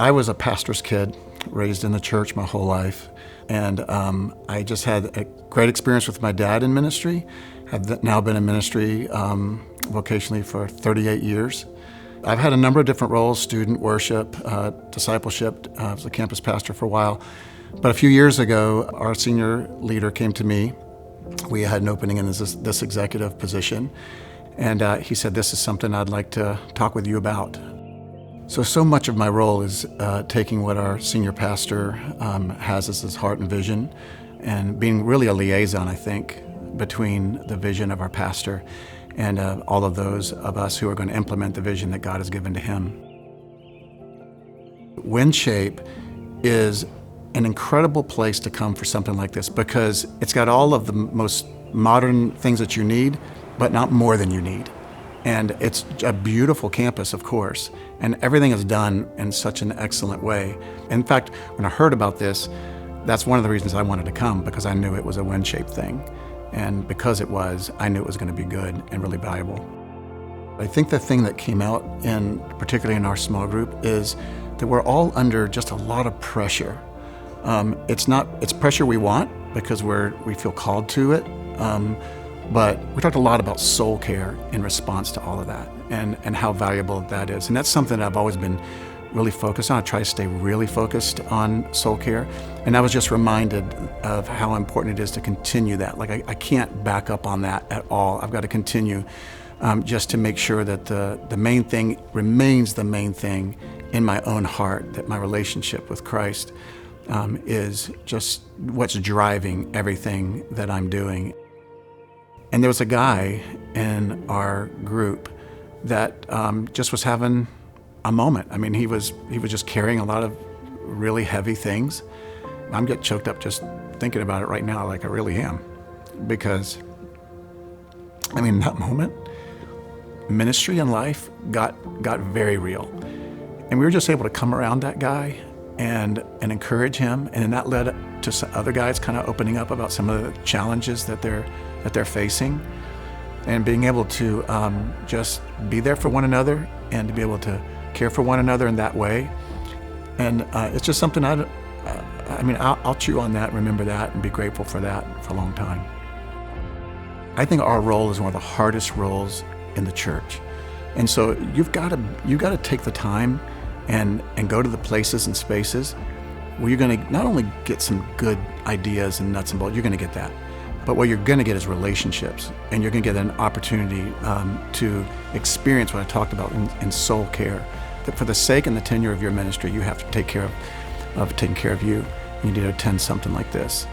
I was a pastor's kid, raised in the church my whole life, and I just had a great experience with my dad in ministry. Have now been in ministry vocationally for 38 years. I've had a number of different roles: student worship, discipleship. I was a campus pastor for a while. But a few years ago, our senior leader came to me. We had an opening in this executive position, and he said, "This is something I'd like to talk with you about." So much of my role is taking what our senior pastor has as his heart and vision, and being really a liaison, I think, between the vision of our pastor and all of those of us who are going to implement the vision that God has given to him. WinShape is an incredible place to come for something like this because it's got all of the most modern things that you need, but not more than you need. And it's a beautiful campus, of course, and everything is done in such an excellent way. In fact, when I heard about this, that's one of the reasons I wanted to come, because I knew it was a WinShape thing. And because it was, I knew it was going to be good and really valuable. I think the thing that came out, particularly in our small group, is that we're all under just a lot of pressure. It's pressure we want because we feel called to it. But we talked a lot about soul care in response to all of that and how valuable that is. And that's something that I've always been really focused on. I try to stay really focused on soul care. And I was just reminded of how important it is to continue that. Like I can't back up on that at all. I've got to continue just to make sure that the main thing remains the main thing in my own heart, that my relationship with Christ is just what's driving everything that I'm doing. And there was a guy in our group that just was having a moment. I mean, he was just carrying a lot of really heavy things. I'm getting choked up just thinking about it right now, like I really am. Because, I mean, in that moment, ministry and life got very real. And we were just able to come around that guy and encourage him. And then that led to some other guys kind of opening up about some of the challenges that they're facing, and being able to just be there for one another and to be able to care for one another in that way. And it's just something I'll chew on that, remember that, and be grateful for that for a long time. I think our role is one of the hardest roles in the church. And so you've got to take the time and go to the places and spaces where you're going to not only get some good ideas and nuts and bolts, you're going to get that. But what you're going to get is relationships, and you're going to get an opportunity to experience what I talked about in soul care. That for the sake and the tenure of your ministry, you have to take care of taking care of you. You need to attend something like this.